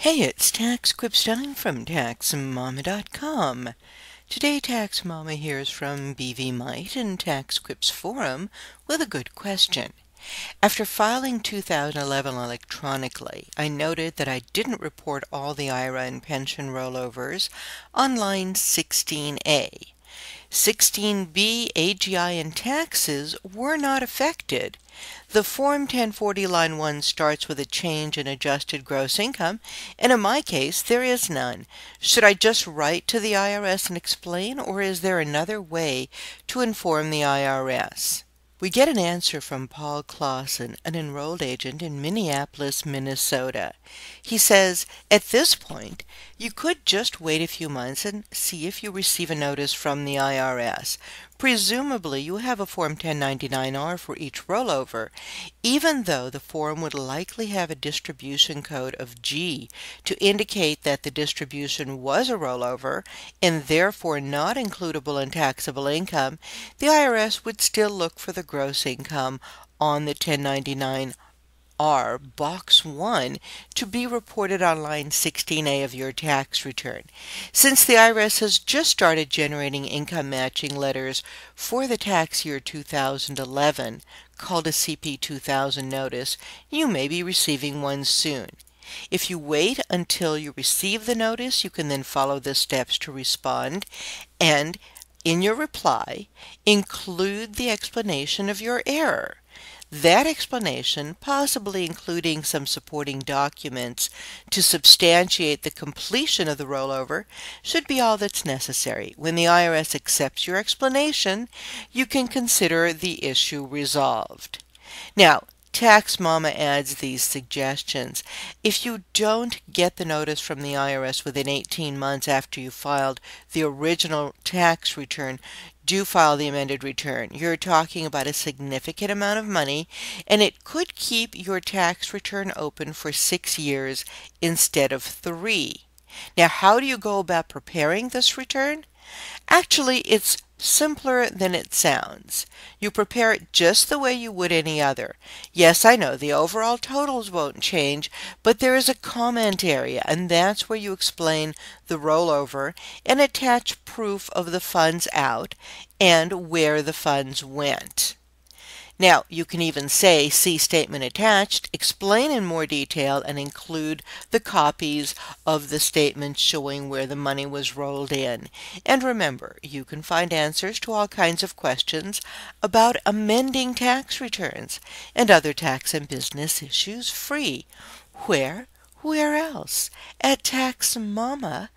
Hey, it's TaxQuips time from TaxMama.com. Today, TaxMama hears from bvmite and TaxQuips Forum with a good question. After filing 2011 electronically, I noted that I didn't report all the IRA and pension rollovers on line 16A. 16B, AGI, and taxes were not affected. The Form 1040 line 1 starts with a change in adjusted gross income, and in my case, there is none. Should I just write to the IRS and explain, or is there another way to inform the IRS? We get an answer from Paul Clausen, an enrolled agent in Minneapolis, Minnesota. He says, at this point, you could just wait a few months and see if you receive a notice from the IRS. Presumably, you have a Form 1099-R for each rollover, even though the form would likely have a distribution code of G to indicate that the distribution was a rollover and therefore not includable in taxable income. The IRS would still look for the gross income on the 1099-R Box 1 to be reported on line 16A of your tax return. Since the IRS has just started generating income matching letters for the tax year 2011, called a CP 2000 notice, you may be receiving one soon. If you wait until you receive the notice, you can then follow the steps to respond and, in your reply, include the explanation of your error. That explanation, possibly including some supporting documents to substantiate the completion of the rollover, should be all that's necessary. When the IRS accepts your explanation, you can consider the issue resolved. Now, TaxMama adds these suggestions. If you don't get the notice from the IRS within 18 months after you filed the original tax return, do file the amended return. You're talking about a significant amount of money, and it could keep your tax return open for 6 years instead of 3. Now, how do you go about preparing this return? Actually, it's simpler than it sounds. You prepare it just the way you would any other. Yes, I know the overall totals won't change, but there is a comment area, and that's where you explain the rollover and attach proof of the funds out and where the funds went. Now, you can even say, see statement attached, explain in more detail, and include the copies of the statements showing where the money was rolled in. And remember, you can find answers to all kinds of questions about amending tax returns and other tax and business issues free. Where else? At TaxMama.com.